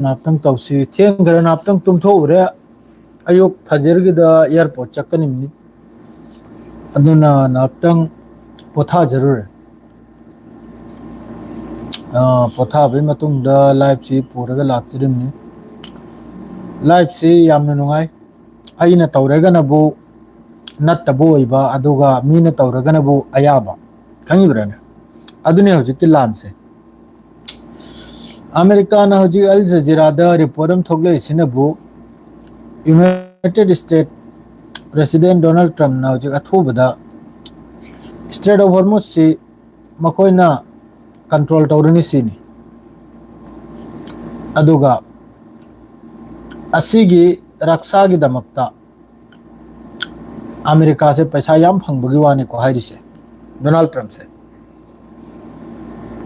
नाप्तंग तौसी थेंग खरे नाप्तंग तुमथोरे अयुक फजरगिदा airport चक्कनिमनि अदुना नाप्तंग पोथा जरूर पोथा भी मतुंगदा लाइफ सी पूरगा लाक्चरिमनि लाइफ सी यामना नुंगाई अइना तौरगनबु नत्तबु ओइबा अदुगा मीना तौरगनबु अयाबा खंगिब्राने अदुने हजिकि लानसे अमेरिका ना हजि अल जजीरादा रिपोर्ट हम थोगले सिनबु United State President Donald Trump ना हजि अथुबदा स्ट्रेट ऑफ हॉर्मुज से मखोइना कंट्रोल तौरनी सिनी अदुगा असिगी रक्षा की दमकता अमेरिका से पैसा याम फंगबगी वाने को हाइरिसे डोनाल्ड ट्रम्प से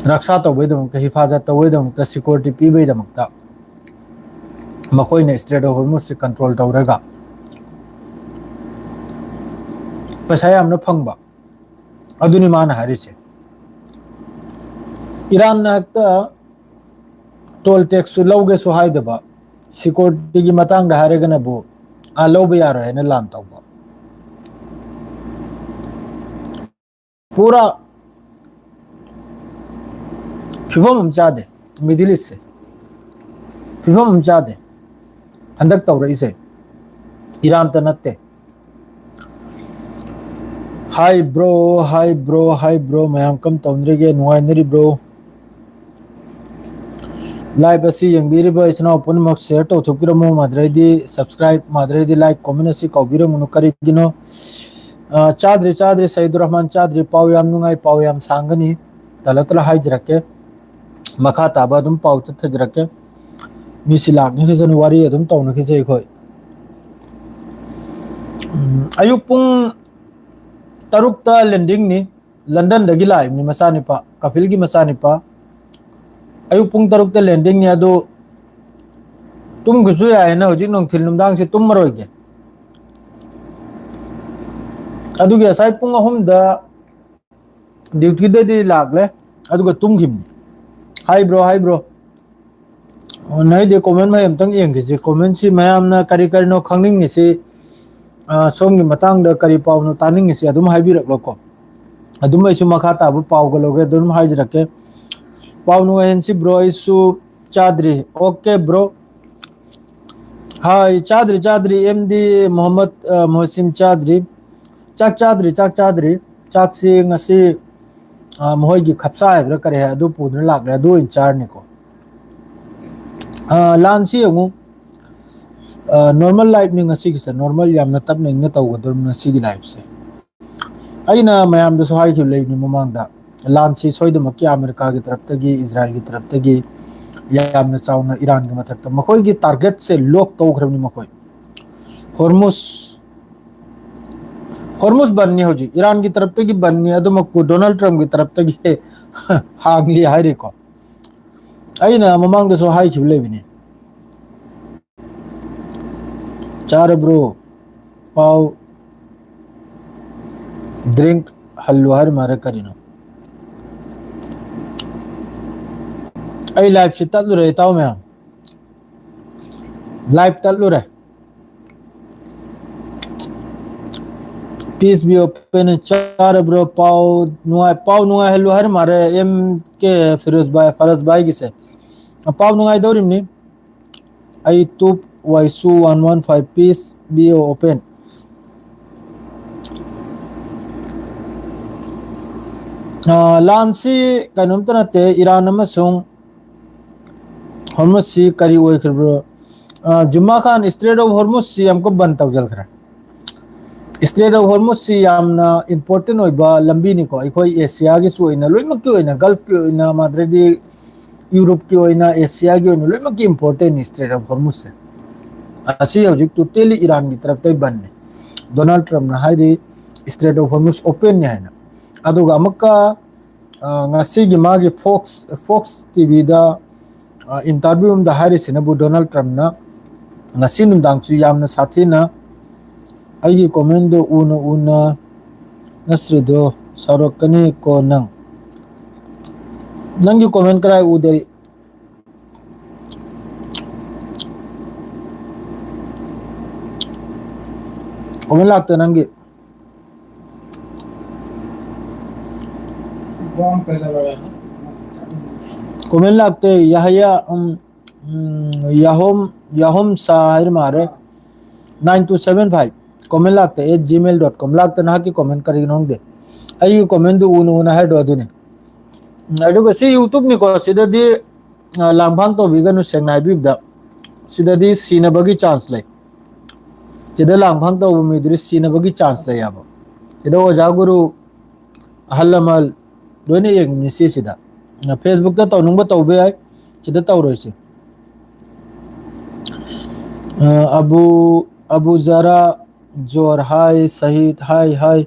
रक्षा तौबैदमक्ता हिफाजत तौबैदमक्ता सिक्योरिटी पीबैदमक्ता मखोइना स्ट्रेट ऑफ हॉर्मुज से कंट्रोल तौरगा पैसा यामना फंगबा अदुनी माना हारिसे ईरान नाक्ता टोल टैक्स लौगे सो हाइदबा सिक्योरिटी की मतंग हारेगनबु आ लौबे यारो है न लान तौबा पूरा फिवम हम चादे मिडिल ईस्ट से फिवम हम चादे हंदक तौर इसे ईरान तनत्ते हाय ब्रो मैम कम तौंद्रेगे नुआइनरी ब्रो लाइव असी यंगबीरिबा इचना पुनमक शेयर तौथुकिरमु माद्रेदी सब्सक्राइब माद्रेदी लाइक कमेंट असी कौबिरमुनु करिगिनो चाद्री सईदुर रहमान चाद्री पाव याम नुंगाई पाव याम सांगनी तलतला हाइजरके मखा ताबा दुम पाव तथजरके मिसी लाखनि खिजन वारी अदुम तौन खिजे खोय अयुक पुंग तरुकता लैंडिंग नि लंदन दगी लाइव नि मसानिपा कपिल की मसानिपा अयुक पुंग तरुकता लैंडिंग नि अदो तुम गुजु याय ना हजिक नोंथिल नुमदांग से तुम मरोइगे अदुगे साइ पुंग अहुमदा ड्यूटी दे लागले अदुगा तुम गिम हाय ब्रो नहीं दे कमेंट में हमतंग येंगिसे कमेंट सी मयामना करी करिनो खंगनिंगिसे सोंगी मतंग द करी पावनो तानिंगिसे अदुम हाइबिरकलोको अदुम इसु मखा ताबु पावगलोगे अदुम हाइजरके पावनो एनसी ब्रो इसु चाद्री okay bro hi चाद्री MD Mohammad Mohsin चाद्री चाक चाद्री चाक सी ngasi मोहगी खपसा है करे है अदु पुदन लागले अदु इंचार्ज निको लानसी यंगु नॉर्मल लाइफ नि ngasi की नॉर्मल यामना तब ने तौगदर ngasi की लाइफ से अइना मयाम दसो हाई खिब लेबनि ममांगदा लानसी सोइदमकी अमेरिका की तरफ तगी इजराइल की तरफ तगी यामना चाउना ईरान की मथकता मखोय की टारगेट से लोक तौखरबनि मखोय हॉर्मुज बननी हो जी ईरान की तरफ तक बननी है तो डोनाल्ड ट्रम्प की तरफ तक हागली हाइरे को अइना ममांग दसो हाई खिबले बिनी चार ब्रो पाव ड्रिंक हलवार मारे करिनो आई लाइव से तल्लु रहे ताऊ मैं लाइव तल्लु रहे पीस भी ओपन चार ब्रो पाव नुआ हेलो हर मारे एम के फरज भाई की से पाव नुआ दौरिम नि आई टू वाइसु 115 पीस बी ओपन लानसी कनुम तनते ईरान अमसुंग हॉर्मुज सी करी ओइ खरब्रो जुम्मा खान स्ट्रेट ऑफ हॉर्मुज सी हमको बंद तौजल खरा स्ट्रेट ऑफ हॉर्मुज सी यामना इंपोर्टेंट होइबा लंबी निको अखोय एशिया की सोइना लोइमक की होइना गल्फ की होइना माद्रेदी यूरोप की होइना एशिया की होइना लोइमक की इंपोर्टेंट स्ट्रेट ऑफ हॉर्मुज से असी हजिक टोटली ईरान की तरफ तै बनने डोनाल्ड ट्रम्प ना हाइरी स्ट्रेट ऑफ हॉर्मुज ओपन ने हैना अदुगा अमका ngasi gi magi fox tv da interview da hairi sinabu donald trump na ngasi numdang chu yamna sathina aigi comment do una nasri do sarokani ko nangi comment krai udai comment lakte nangi comment lakte yahya yahom sahir mare 9275 comment lakte @gmail.com lakte na ki comment kari nongde ai comment du una hai do dune adu si youtube ni ko sida di langbang to biganu sengnai bibda sida di sina bagi chance lai sida langbang to mi dri sina bagi chance lai aba sida o jaguru halamal doine yeng ni sida na facebook ta to nung ba to be ai sida to ro si abu zara jor hai sahid hai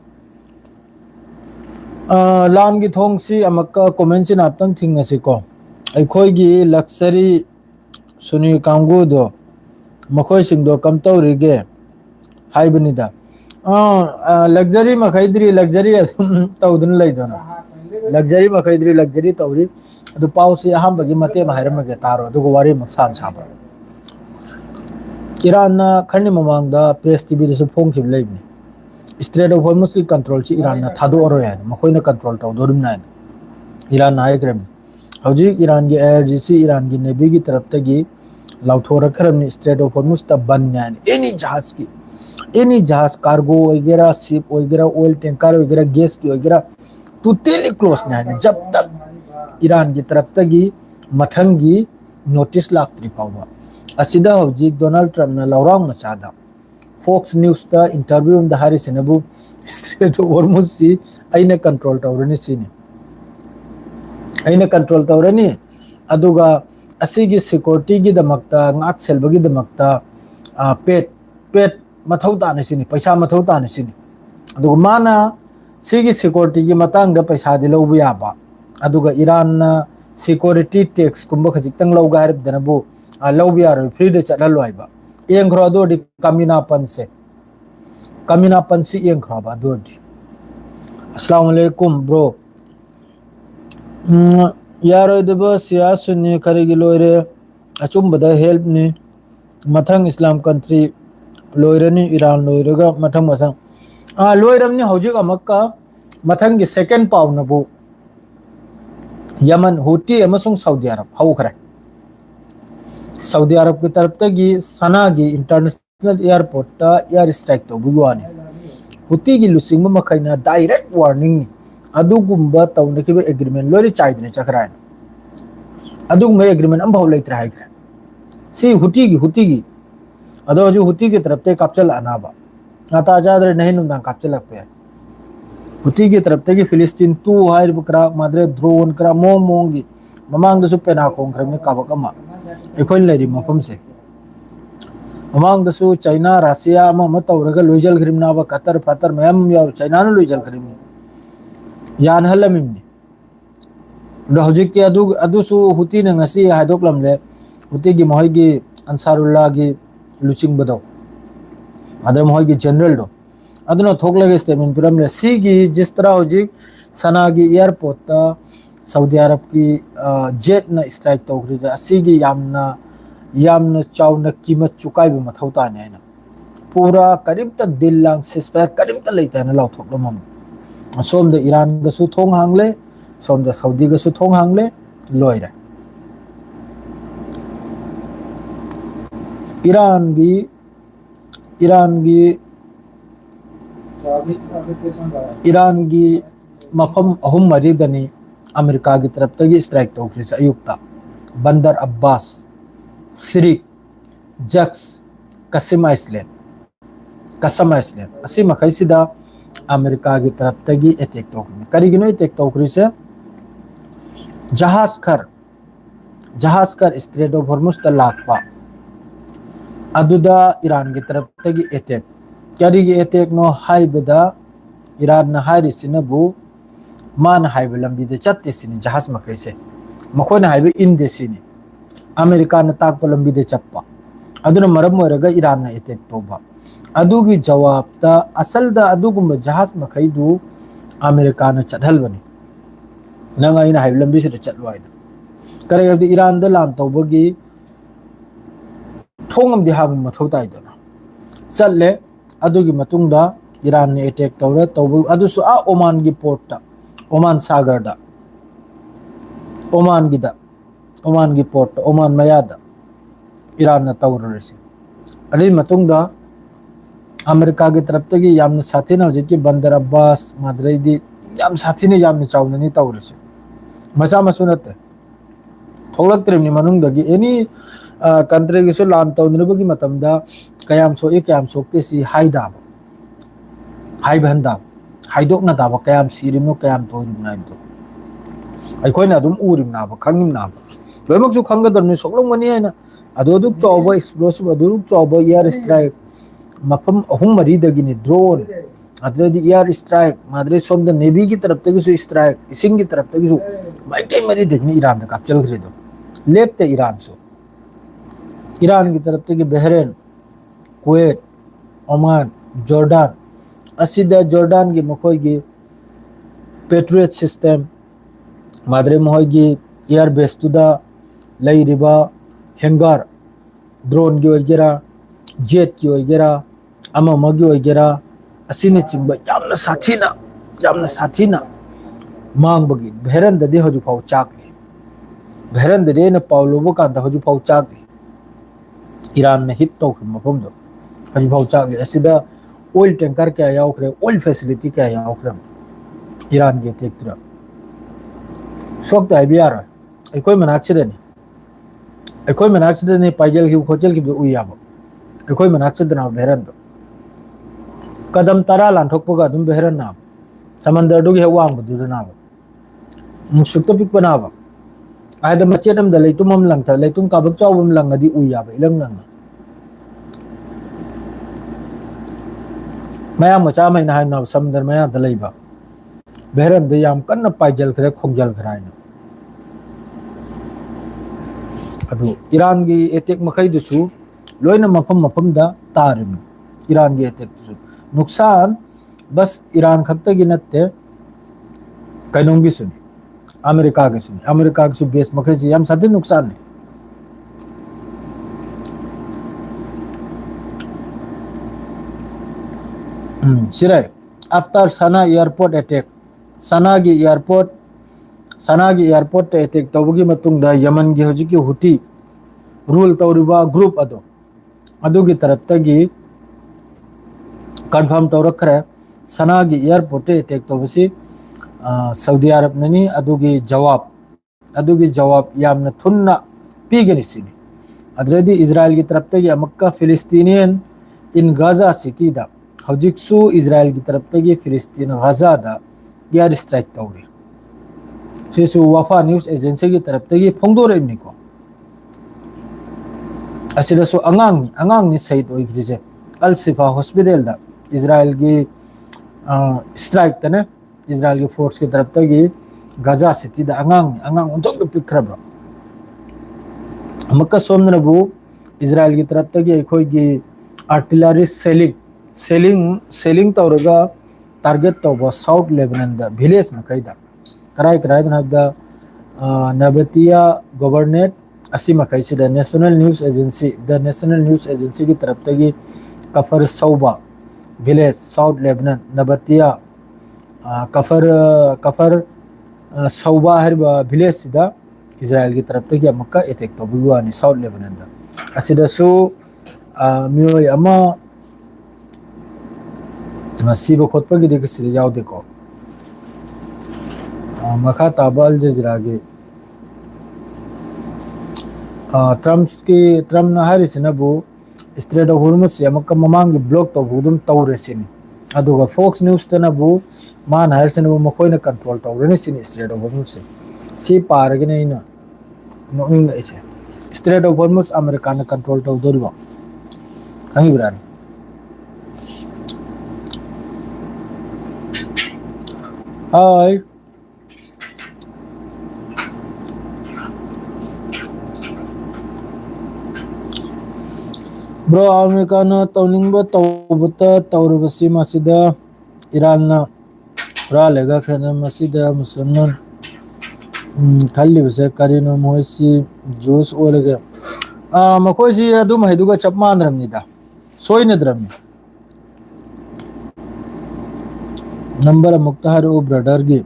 lam gi thong si amaka comment sin aptang thing asi ko ai khoi gi luxury suni kangu do makhoi sing do kam to ri ge hai banida luxury ma khaidri luxury tawdun lai dona luxury ma khaidri luxury tawri adu pau si aham bagi mate ma hairam ge taro du wari maksan chaba Iran na khani mamang da press tv de su phong khib lai ni Strait of Hormuz ki control chi Iran na thado oro ya makoi na control taw dorum na Iran na ai krem hauji Iran gi air gc Iran gi navy gi taraf ta gi lauthora kharam ni Strait of Hormuz ta ban nya any jahaz cargo वगैरह ship वगैरह oil tanker वगैरह gas की वगैरह totally close ना है जब तक Iran की तरफ तक की मथंग की नोटिस लाक्ट्री पावा असिदा हौजी डोनाल्ड ट्रम्प ना लौरांग मचादा Fox News ta interview da hari sinabu Strait of Hormuz si aina control tawrani sini aina control tawrani aduga asigi security gi damakta ngak selbagi damakta pet mathau ta na sini paisa mathau ta na sini aduga mana sigi security gi matang da paisa di lobu ya ba aduga Iran na security tax kumba khajik tang loga harib danabu lobu ya free de chala loi ba yang khro do di kamina pansi yang khro ba do di assalamu alaikum bro yaro de ba siyasu ni kare gi loire achum bada help ni mathang islam country loire ni Iran loire ga mathang loiram ni hojik amakka mathang gi second paw na bu Yaman Houthi amasung Saudi Arab hau khare Saudi Arab की तरफ तक सना की international airport ता air strike तो बुवानी हुती की लुसिंग में मखैना direct warning नि अदुगुंबा तौनखिबे agreement लोरी चाइदने चखराय अदुगुंबा agreement अम भाव लेत्र है सी हुती की अदो जो हुती की तरफ ते कापचल अनाबा आता आजाद नहीं नुंदा कापचल पे हुती की तरफ ते फिलिस्तीन तू हायर बकरा मादरे ड्रोन करा मोंगी ममांग दसु पेना खोंग खरमे काबक अमा एखोन लेरी मफम से ममांग दसु चाइना रसिया अमा तौरगा लोइजल खरिमना बा कतर फतर मयम या चाइना न लोइजल खरिमनी यान हलमिमनी द हजिक के अदुसु हुती न ngasi हाइदोक्लम ले हुती की मोहि की अंसारुल्लाह की लुचिंग बदो अदर मोहि की जनरल दो अदुना थोकलगे स्टेटमेंट पिरम ले सी की जिस तरह हजिक सना की एयरपोर्ट ता सऊदी अरब की जेट न स्ट्राइक तौग्रिजा असिगी यामना चाउना कीमत चुकाई बे मथौ ताने ना पूरा करीब दिल लांग सिस्पेयर करीब लेता ना लाउथोकलम सोम द ईरान गसु थोंग हांगले सोम द सऊदी गसु थोंग हांगले लोइरे ईरान की मफम अहुम मरीदनी अमेरिका की तरफ तक स्ट्राइक तौखरी अयुक्ता बंदर अब्बास सिरिक जक्स कसम आइसलैंड असी मखैसिदा अमेरिका की तरफ तक अटैक तौखरी करिगिनो अटैक तौखरी से जहाज कर स्ट्रेट ऑफ हॉर्मुज ता लाकपा अदुदा ईरान की तरफ तक अटैक करिगी अटैक नो हाइबदा ईरान ना हाइरिसिनबु मान हाइब लंबी दे चत्ते सिनी जहाज मखै से मखोना हाइब इन दे सिनी अमेरिका न ताक लंबी दे चप्पा अदुना मरम मोरगा ईरान न अटैक तोबा अदुगी जवाब ता असल दा अदुगुम जहाज मखै दु अमेरिका न चढ़ल बनी नंगा इन हाइब लंबी से चलवा आइना करे अब ईरान द लान तोबगी थोंगम दे हाब मथौ ताइदना चलले अदुगी मतुंगदा ईरान ने अटैक तौर तौबु अदुसु आ ओमान की पोर्ट ओमान सागर दा ओमान की पोर्ट ओमान मयादा ईरान ने तौरसे अदुई मतुंगदा अमेरिका की तरफ तगी यामन साथीना हजिकी बंदर अब्बास माद्रेदी याम साथीने यामन चावननी तौरसे मचा मसु नते थोलक्तरिमनि मनुंगदगी एनी कंट्री की लान तौनबगी मतमदा कयाम सोए कयाम सोक्ते सी हाइदाब हाइबहंदा हाइदोकना दाब कयाम सीरिमनो कयाम तोरिमना इदो अखोइना अदुम उरिमनाब खंगिमनाब लोइमकसु खंगदरनि सोक्लंगनी हैना अदुदुक चौबो एक्सप्लोसिव अदुदुक चौबो एयर स्ट्राइक मफम अहुम मरीदगिनी ड्रोन अदरदी एयर स्ट्राइक माद्रे सोमद नेवी की तरफ तगिसु स्ट्राइक इसिंग की तरफ तगिसु माइटे मरीदगिनी ईरान दा कापचल खरेदो लेपते ईरान की तरफ तगी बहरेन कुवैत ओमान जॉर्डन असिदा जॉर्डन की मखोई की पेट्रियट सिस्टम माद्रे मोहई की एयर बेस तुदा लैरिबा हैंगर ड्रोन की ओइगेरा जेट की ओइगेरा अममा की ओइगेरा असिने चिंबा यामना साथीना मांगबगी बहरन ददे हजु फाउ चाकली बहरन ददे न पाउलोबो कांदा हजु फाउ चाकली ईरान ने हिट तो मफमदो हजु फाउ चाकली असिदा ऑयल टैंकर क्या यावखरे ऑयल फैसिलिटी क्या यावखरे ईरान के तेक्तरा सोक्ता आइबियारा अखोय मनाक्सिदनी पाइजल की खोचल की उयाबो अखोय मनाक्सिदना बहरन कदम तरा लांथोकपगा अदुम बहरन ना समंदर दुगी हेवांग बदुदना सुक्ता पिकपना आयदा मचेदम द लेतुम हम लंगता लेतुम काबक चावम लंगदी उयाबो इलंग नंग मया मचा मैना हाइना समंदर मया द लेबा बहरन द याम कन्न पाइजल खरे खोंजल खराइना अदु ईरान की अटैक मखैदुसु लोइना मफम दा तारिम ईरान की अटैक दुसु नुकसान बस ईरान खत्तगी नत्ते कैनोंगी सुनी अमेरिका की बेस मखैसी याम साथी नुकसान है सिराय आफ्टर सना एयरपोर्ट अटैक सना की एयरपोर्ट अटैक तौबगी मतुंगदा यमन की हजिकी हुटी रूल तौरिबा ग्रुप अदुगी तरफ तगी कंफर्म तौरखरे सना की एयरपोर्ट अटैक तौबसी सऊदी अरब ननी अदुगी जवाब यामना थुन्ना पीगनी सिनी अदरदी इजराइल की तरफ तगी मक्का फिलिस्तीनियन इन गाजा सिटी दा हजिकसु इजराइल की तरफ तगी फिलिस्तीन गाजा दा एयर स्ट्राइक तौरी सिसु वफा न्यूज एजेंसी की तरफ तगी फोंदोरेमनिको असिदसु अंगांगनी सहित ओइग्रिजे अल सिफा हॉस्पिटल दा इजराइल की स्ट्राइक तने इजराइल की फोर्स की तरफ तगी गाजा सिटी दा अंगांग उंतोक पिखरब मक्का सोमनबु इजराइल की तरफ तगी अखोई की आर्टिलरी सेलिंग तौरगा टारगेट तौबा साउथ लेबनान दा विलेज मखैदा कराई दा नबतिया गवर्नमेंट असी मखैसिदा नेशनल न्यूज एजेंसी की तरफ तगी कफर सौबा विलेज साउथ लेबनान नबतिया कफर सौबा हरबा विलेज सिदा इजराइल की तरफ तगी मक्का अटैक तौबुआनी साउथ लेबनान दा असिदसु मियोय अमा सिब खोटपगी देखि सिदा यावदेको मखा ताबा अल जजीरा के ट्रम्प ना हारिसिनबु स्ट्रेट ऑफ हॉर्मुज से अमक ममांग की ब्लॉक तौबुदुम तौरेसिनी अदुगा फॉक्स न्यूज तनबु मान हारिसिनबु मखोइना कंट्रोल तौरने सिनी स्ट्रेट ऑफ हॉर्मुज से सी पारगने इना नोनिंग इसे स्ट्रेट ऑफ हॉर्मुज अमेरिका ने कंट्रोल तौदोरिबा खंगी ब्रानी हाय ब्रो अमेरिका ना तौनिंगबा तौबता तौरबसी मासिदा ईरान ना रा लेगा खने मासिदा मुसलमान खाली बसे करिनो मोइसी जोस ओलगे मखोइसी अदुम हैदुगा चपमानरमनिदा सोइनद्रमनि नंबर अमुक्ता हारो ब्रदर गी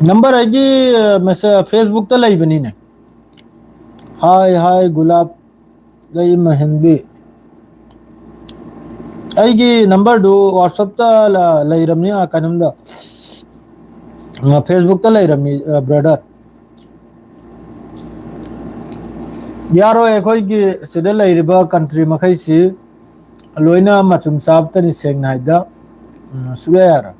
नंबर है मैसे फेसबुक तो लाई बनी ने हाय हाय गुलाब गई महंगी नंबर दो व्हाट्सएप लेरमी कनम फेसबुक लेरमी ब्रदर यारो अखोई सिद लेरिबा कंट्री मखैसी लोइना मचुम चाबतनी सेंगना हाइदा सुबे यार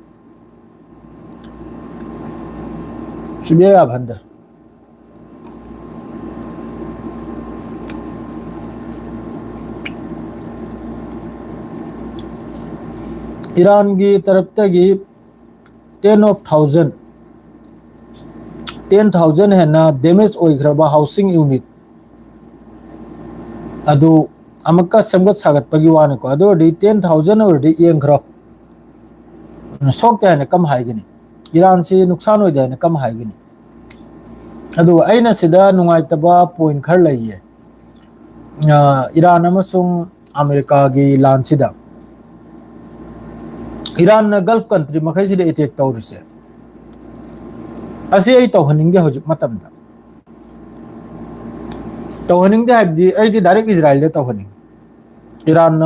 सुबे या भंदर ईरान की तरफ तगी 10,000 है ना डैमेज ओइग्रबा हाउसिंग यूनिट अदु अमक्का सेमगत सागत पगी वाने को अदो डी 10,000 और डी येंग्रो सोकते है कम हाइगनी ईरान से नुकसान हो जाए कम हाइगनी अदु अइना सिदा नुंगाइतबा पॉइंट खर लइए ईरान अमसुंग अमेरिका की लांसिदा ईरान गल्फ कंट्री मखैसिद अटैक तौरिसे असी आई तौहनिंगे हौजिक मतमदा तौहनिंगे हाइबदी आई डायरेक्ट इजराइल दे तौहनिंग ईरान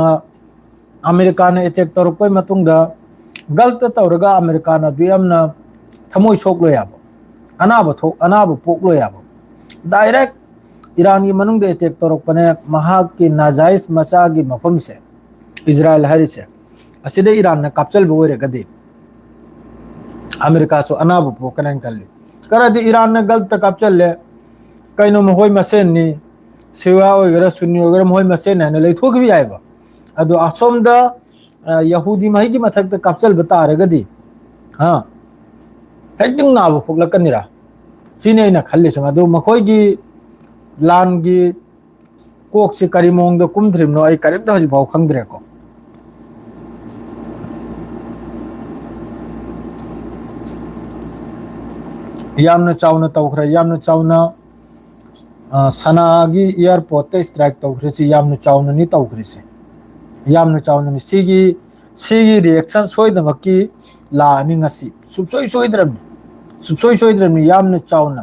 अमेरिका ने अटैक तौरपै मतुंगदा गल्फ तौरगा अमेरिका ना दुयमना थमोय सोकलो याबो अनाब पोकलो याबो डायरेक्ट ईरान की मनुंग दे अटैक तौरपने महाक की नाजायज मचा की मफम से इजराइल हरिसे असिदे ईरान ने कापचल बोरे गदे अमेरिका सो अनाब पोकनन कल्ली करदे ईरान ने गल्फ कापचल ले कइनो मोय मसेन नि सिवा ओगरा सुन्नी ओगरा मोय मसेन ने लेथोक भी आइबा अदो असोमदा यहूदी मही की मथक कापचल बता रगदी हां हेडिंग नाब पोकलकनिरा सिने ना खल्ले सम अदो मखोय की लान की कोक से करीमोंग दो कुमद्रिम नो आई करीब द हजि भाव खंगद्रे को यामना चावना तौखरा यामना चावना सनागी एयरपोर्ट ते स्ट्राइक तौखरिसी यामना चावना नि तौखरिसी यामना चावना नि सिगी रिएक्शन सोइदमकी लानि ngasi सुबसोय सोइद्रम यामना चावना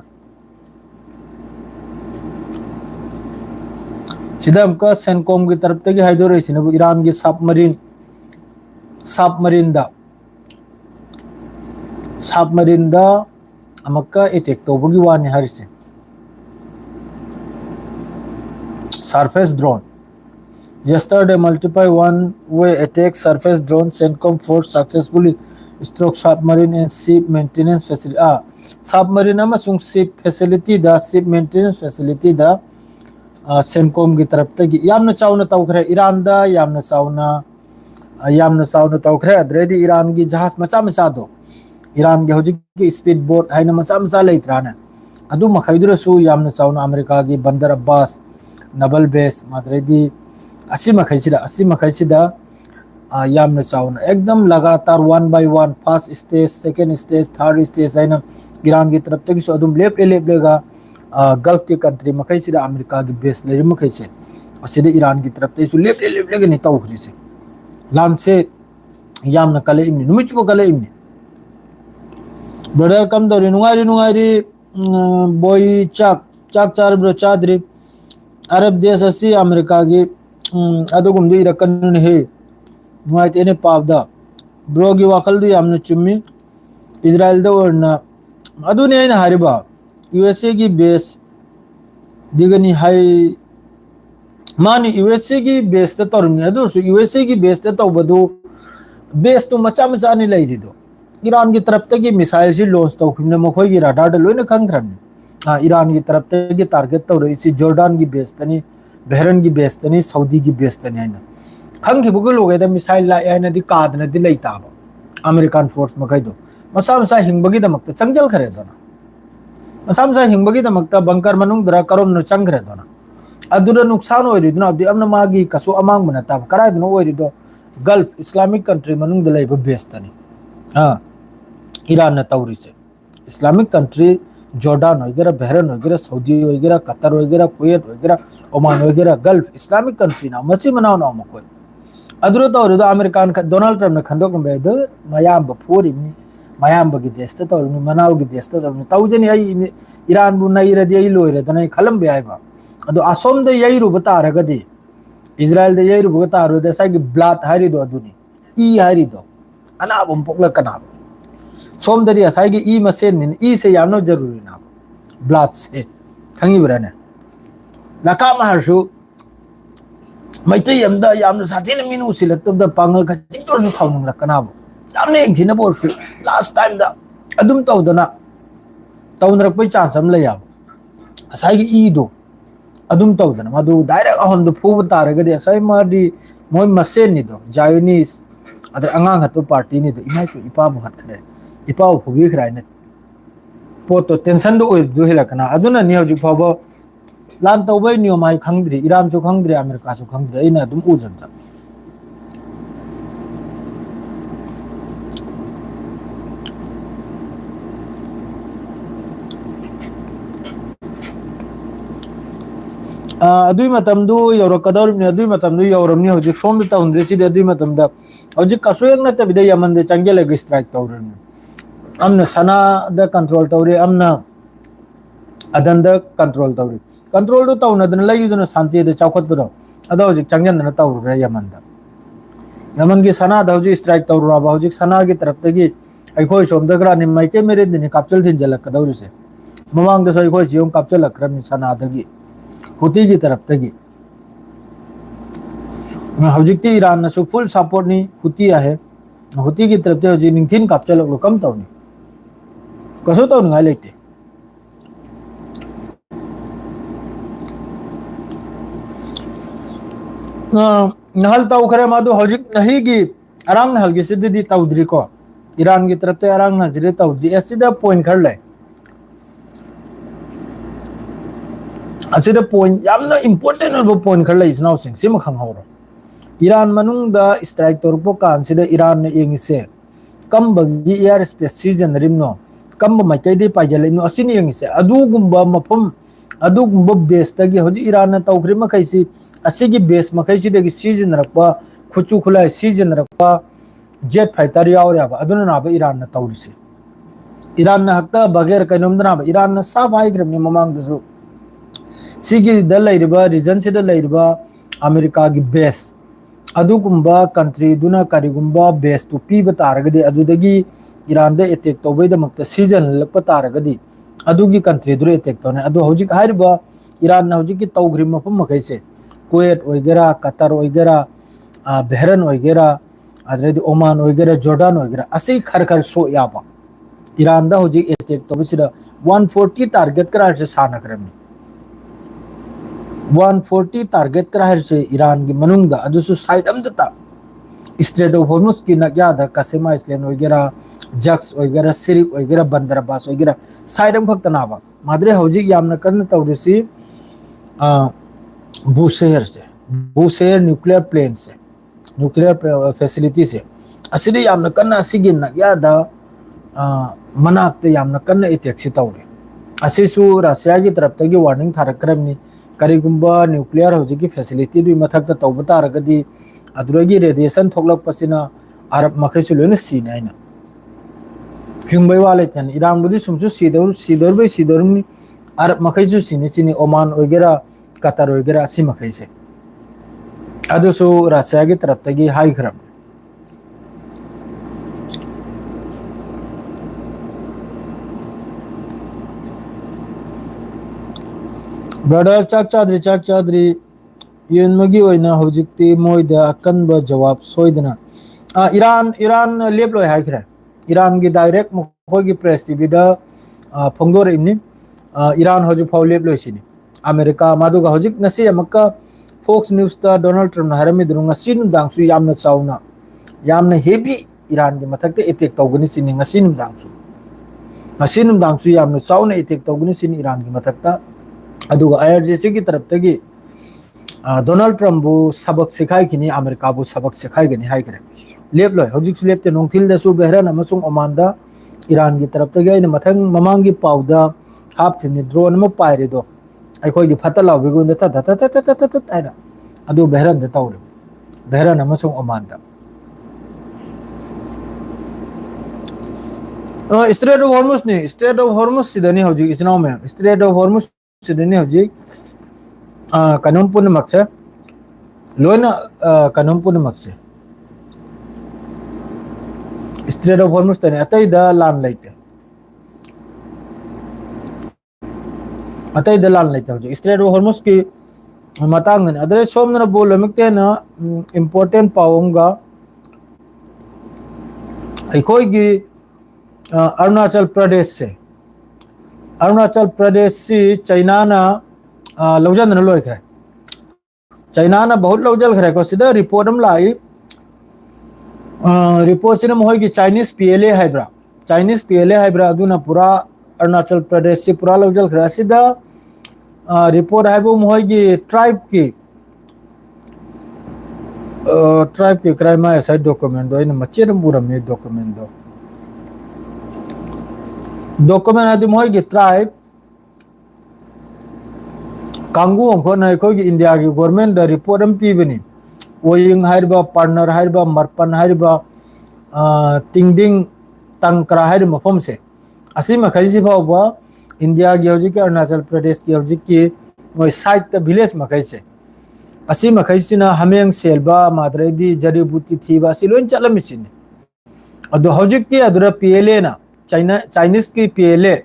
सिदम का सेनकॉम की तरफ तक हाइदोरेसिन ईरान की सबमरीन दा अमक्का अटैक तौबगी वानी हरिसे surface drone yesterday multiple one-way attack surface drone CENTCOM force successfully struck submarine and ship maintenance facility submarine amasung ship facility da ship maintenance facility da CENTCOM की तरफ तक यामना चावना तौखरे ईरान दा यामना चावना तौखरे अद्रेदी Iran की जहाज मचा मचा दो ईरान के हौजिक की स्पीड बोट है मचा लेत्राने अदु मखैदुरसु यामना चावना अमेरिका की बंदर अब्बास नबल बेस माद्रेदी असी मखैसिदा यामना चावना एकदम लगातार 1 by 1 first stage second stage third stage है ईरान की तरफ तक अदुम लेपलेगा गल्फ के कंट्री मखैसिदा अमेरिका की बेस लेरि मखैसे असिदे ईरान की तरफ तक लेपलेगा नि तौखरिसे लान से यामना कले इमनि नुमिचबो कले इमनि ब्रदर कम दौरी नुंगारी बोई चाक चार ब्रो चाद्री अरब देश असी अमेरिका की अदुगुमदी रकन हे नुआइतेने पावदा ब्रो की वाखल दु यामना चुम्मी इजराइल दा वरना अदुने हैना हारिबा यूएसए की बेस दिगनी हाई मानी यूएसए की बेस ता तोरमी अदुसु यूएसए की बेस ता तौबदु बेस तो मचा नि लैदिदो ईरान की तरफ तक मिसाइल से लॉन्च तौखिमने मखोय की रडार लोइना खंगथ्रमने ईरान की तरफ तक टारगेट तौर इसी जॉर्डन की बेस तनी बहरन की बेस तनी सऊदी की बेस तनी हैना खंगखिबुग लोगेदा मिसाइल ला हैना दि कादना दि लैताब अमेरिकन फोर्स मखैदो मसा हिंबगी दमक चंगजल खरे दोना मसा हिंबगी दमक बंकर मनुंग दरा करोम न चंगरे दोना अदुरा नुकसान ओइरिदुना अबदि अमना मागी कसो अमांग बना ताब करायदुना ओइरिदो गल्फ इस्लामिक कंट्री मनुंग द लैब बेस तनी हां ईरान ने तौरी से इस्लामिक कंट्री जॉर्डन वगैरह बहरन वगैरह सऊदी वगैरह कतर वगैरह कुवैत वगैरह ओमान वगैरह गल्फ इस्लामिक कंट्री ना मसी मनाओ ना मकोय अदुरो तौरुदो अमेरिकान डोनाल्ड ट्रम्प ने खंदोक नबे दो मयाम फोरिनी मयाम बगी देश तौरुनी मनाव की देश तौरुनी तौजनी आई ईरान बु नई रदी आई लोइरे दने खलम बे आइबा अदो असोम दे यई रुब तारगदी इजराइल दे यई रुब तारुदे सागी ब्लड हारिदो अदुनी ई हारिदो अनाबम पोकला कनाब सोम दरी असाई ई मसेन नि ई से यानो जरूरी ना ब्लड से खंगी बरने लका महरसु मैत्री अमदा यामन साथीन मीनु सिलक्तब द पांगल का चिक्तोर सु थाउन लकनाब यामने एक दिन बोरसु लास्ट टाइम दा अदुम तौदना तौनरक पै चांस अम ले याब असाई ई दो अदुम तौदना मदु डायरेक्ट अहम दो फुब तारगदे असाई मादी मोय मसेन नि दो जायनीस अदर अंगांग हतो पार्टी नि दो इमाय को इपा बु हत खरे इपा फुबी खराय ने पोतो टेंशन दो ओय दो हेलकना अदुना नि हजु फबो लान तौबै नियमाय खंगद्रि ईरान सु खंगद्रि अमेरिका सु खंगद्रि इना दुम उजंदा अदुई मतम दु यौरकदौर ने अदुई मतम दु यौरम नि हजु सोम ता हुंद्रे छि अदुई मतम दा हजु कसुयक न तबिदे यमन दे चंगेले ग स्ट्राइक तौरन अमन सना द कंट्रोल तौरे अमना अदन द कंट्रोल तौरे कंट्रोल दो तौन दन लयुदन शांति दे चौखत बदो अदो हजु चंगन न तौर यमन दा यमन की सना द हजु स्ट्राइक तौर बा हजु सना की तरफ तगी अखोय सोम दगरा नि माइके मेरे दिन कापचल थिन जलक कदौर से ममांग द सय खोय जियों कापचल लक्रम सना दगी हुती की तरफ तगी हजिकती ईरान नसु फुल सपोर्ट नि हुती आहे हुती की तरफ ते हजि निंथिन कापचल लो कम तौनी कसो तौनी गाय लेते नहल ताऊ खरे मादो हजिक नहीं की अरांग नहल की सिद्धि तौद्री को ईरान की तरफ ते अरांग नजरे तौद्री ऐसी पॉइंट खर ले असिदा पॉइंट यामना इंपोर्टेंट ओबो पॉइंट खर ले इसनाउ सिंग सिम खंगहौरो ईरान मनुंग दा स्ट्राइक तौरपो कांसिदा ईरान ने यंगिसे कम बगी एयर स्पेस सीजन रिमनो कम माइकैदे पाइजलेनो असिनि यंगिसे अदुगुंबा मफम अदुगुंबा बेस तगी होजि ईरान न तौखरि मखैसि असिगी बेस मखैसि दगी सीजन रखपा खुचु खुलाय सीजन रखपा जेट फाइटर यावरेबा अदुना नाबा ईरान न तौरिसे ईरान न हक्ता बगैर कैनोमदना ईरान न साफ हाइग्रमनि ममांग दसु सिगी द लैरबा रीजन से द लैरबा अमेरिका की बेस अदुगुंबा कंट्री दुना करिगुंबा बेस तो पीब तारगदि अदुदगी ईरान दे अटैक तौबैदमक्ता सीजन लप तारगदि अदुगी कंट्री दुरे अटैक तौने अदु हौजिक हारिबा ईरान न हौजिक तौग्रि मफम मखैसे कुवैत ओइगेरा कतर ओइगेरा बहरन ओइगेरा अदरेदि ओमान ओइगेरा जॉर्डन ओइगेरा असि खरखर सो याबा ईरान दा हौजिक अटैक तौबसिदा 140 टारगेट करा से सानकरमि 140 टारगेट करा से ईरान की मनुंग दा अदुसु साइड अमदता स्ट्रेट ऑफ हॉर्मुज की नग्या दा कसेमा आइसलैंड ओइगेरा जक्स ओइगेरा सिरिक ओइगेरा बंदरबास ओइगेरा साइड अम खक्तनाबा मादरे हौजिक यामना करन तौरिसी बुशेर न्यूक्लियर प्लेन से न्यूक्लियर फैसिलिटी से असिदे यामना करना असिगी नग्या दा मनाक्ते यामना करना अटैक से तौरे असिसु रशिया की तरफ तगी वार्निंग थारक्रमनि करिगुंबा न्यूक्लियर हौजिकी फैसिलिटी दुई मथक्ता तौब तारगदी अदुरगी रेडिएशन थोकलकपसिना अरब मखैसु लोइना सीने आइना फिंगबै वाले तन ईरान बुदी सुमसु सीदरबै अरब मखैसु सीने ओमान ओइगेरा कतर ओइगेरा असि मखैसे अदुसु रशिया की तरफ तगी हाइग्रम ब्रदर चाक चाद्री युनमगी ओइना हौजिकती मोइदा अकनब जवाब सोइदना ईरान लेपलोय हाइखरे ईरान की डायरेक्ट मखोगी प्रेस टीवी दा फोंगदोर इमनि ईरान हौजु फाउ लेपलोयसिनि अमेरिका मादुगा हौजिक नसी अमक्का फॉक्स न्यूज दा डोनाल्ड ट्रम्प हरमी दुरुंगा सिन दांगसु यामना चाउना यामना हेवी ईरान के मथक्ते अटैक तौगनि सिनि ngasi दांगसु यामना चाउना अटैक तौगनि सिनि ईरान के मथक्ता अदुगा आईआरजीसी की तरफ तगी डोनाल्ड ट्रम्प बु सबक सिखाइखिनि अमेरिका बु सबक सिखाइगनि हाइगरे लेपलोय हौजिक लेपते नोंथिल दसु बहरन अमसुंग ओमान दा ईरान की तरफ तगी आइना मथंग ममांग की पाउदा हाफ खिमनि ड्रोन म पाइरेदो अखोय की फतलाव बिगुन दा आइना अदु बहरन दा तौरे बहरान अमसुंग ओमान दा स्ट्रेट ऑफ हॉर्मुज ने स्ट्रेट ऑफ हॉर्मुज सिदनी हौजी इचनाव में स्ट्रेट ऑफ हॉर्मुज सिदनी हौजी कनम पुनमक से लोना कनम पुनमक से स्ट्रेट ऑफ हॉर्मुज तने अतई द लान लेते लान लेते हौजी स्ट्रेट ऑफ हॉर्मुज की मतांग ने अदरे सोमना बोल मिकते ना इंपॉर्टेंट पावंगा इकोई की अरुणाचल प्रदेश से चाइना ना लौजन न लोय खरे चाइना ना बहुत लौजल खरे को सिदा रिपोर्ट हम लाई रिपोर्ट सिना मोय की चाइनीज पीएलए हाइब्रा अदुना पूरा अरुणाचल प्रदेश से पूरा लौजल खरे सिदा रिपोर्ट हाइबो मोय की ट्राइब की क्राइम ऐसा डॉक्यूमेंट दो इन मच्चे पूरा में डॉक्यूमेंट है मोय की ट्राइब कांगू हम को इंडिया की गवर्नमेंट द रिपोर्ट हम पीबनी ओइंग हाइबा पार्टनर हाइबा मरपन हाइबा तिंगदिंग तंकरा हाइब मफम से असी मखैसी फावबा इंडिया की हौजी के अरुणाचल प्रदेश की हौजी की मोय साइट विलेज मखै से असी मखैसिना हमेंग सेलबा माद्रेदी जड़ी बूटी थीबा असि लोइन चलमिसिने अदो हौजी की अदुरा पीएलए ना चाइनीज की PLA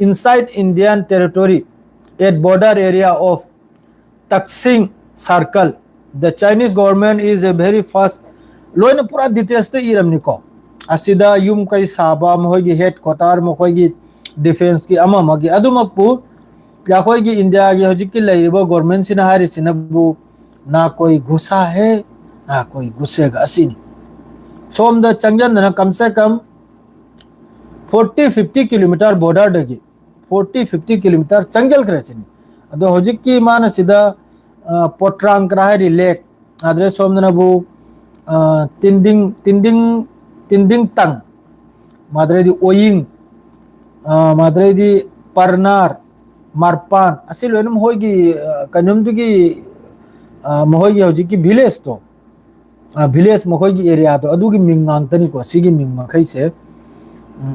inside Indian territory at border area of Taksim Circle. The Chinese government is a very fast loina pura details te iram niko asida yum kai saba mogi headquarter mogi defense ki ama magi adumakpu ya koi ki India ki hojik ki laiba government sina hari sinabu na koi घुसा है ना कोई घुसेगा asini som the changjan na kam se kam 40-50 kilometre border दगी 40-50 kilometre चंगल क्रेचिनी अदो होजिक की मान सिदा पोट्रांग क्राहरी लेक आदरे सोमनबु तिंदिंग तंग माद्रेदी ओइंग माद्रेदी परनार मारपान असि लोनम होगी कनुम दुगी मोहोगी होजिक की विलेज तो विलेज मोहोगी एरिया तो अदुगी मिंगांग तनी को सिगी मिंग मखै से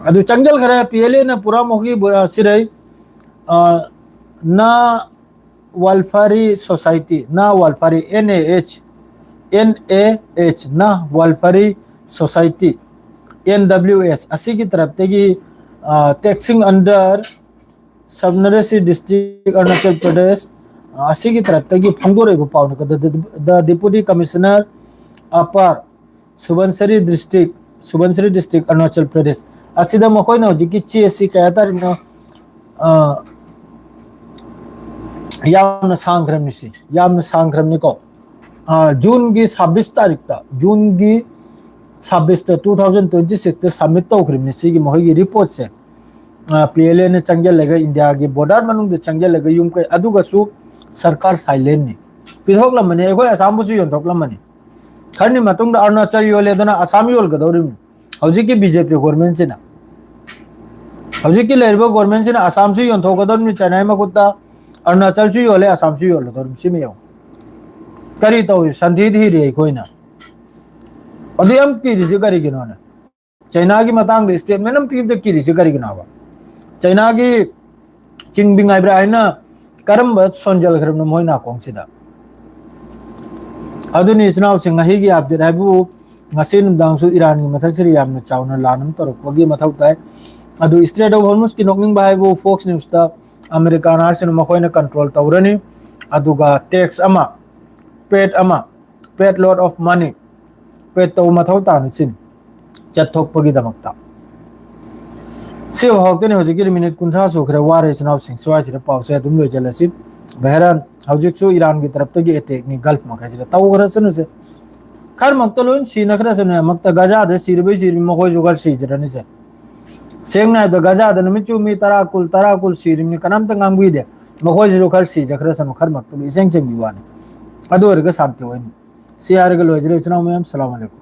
अदु चंगल खरा पीएलए ना पूरा मोगी सिरई ना वालफारी सोसाइटी ना वालफारी NAH ना वालफारी सोसाइटी NWS असी की तरफ तेगी टैक्सिंग अंडर सबनरेसी डिस्ट्रिक्ट अरुणाचल प्रदेश असी की तरफ तेगी फंगोरे पाउन द deputy commissioner upper Subansiri district Arunachal Pradesh असिदा मखोय ना जिकी चेसी कहता न यामना सांग्रमनि को जून की 26 तारीख ता जून की 26 2026 ते सबमिट तौखरिमनि सिगी मखोय रिपोर्ट से पीएलए ने चंगल लगे इंडिया की बॉर्डर मनुंग दे चंगल लगे युम के अदुगसु सरकार साइलेंट नि पिथोकलमने एखोय आसाम बुसु योंथोकलमनि खरनि मतुंग अरुणाचल योले दना आसाम योल गदौरिम हौजी की बीजेपी गवर्नमेंट सिना हौजी की लेरबो गवर्नमेंट सिना आसाम से योंथोकदौरिम चेन्नई मकुत्ता अरुणाचल से योले आसाम से योले दौरिम सिमियो करी तो संधि धीरे कोइना अदियम की रिसी करी गिनोने चाइना की मतांग स्टेटमेंट हम पीब की रिसी करी गिनावा चाइना की चिंगबिंग आइब्रा हैना करम सोंजल खरम मोइना कोंगसिदा अदुनी इचनाव सिंह हिगी अपडेट हाइबु ngasi numdang su Iran ki mathak siri yamna chawna lanam torokpagi mathau tai adu Strait of Hormuz ki nokning bai bu Fox News ta American arsin makoina control tawrani aduga tax ama paid lot of money paid taw mathau ta ni sin chathokpagi damakta se hokte ne hojiki minute kuntha su khre ware chnaw sing swai sira pause dum loi jalasi behran hojik su Iran ki taraf ta gi attack ni gulf ma khajira taw gara sanu se खर मक्तलोन सी नखरा सने मक्ता गजा दे सिरबे सिर मखोय जुगर सिजरनि से सेंगना the Gaza the नमिचु मी तराकुल सिरमि कनाम त ngamgui दे मखोय जुगर सिजखरा सनो खर मक्तलो इसेंग चंग बिवाने अदोर ग शांति होइनि सियार ग लोजरे चनाव मैम अस्सलाम वालेकुम।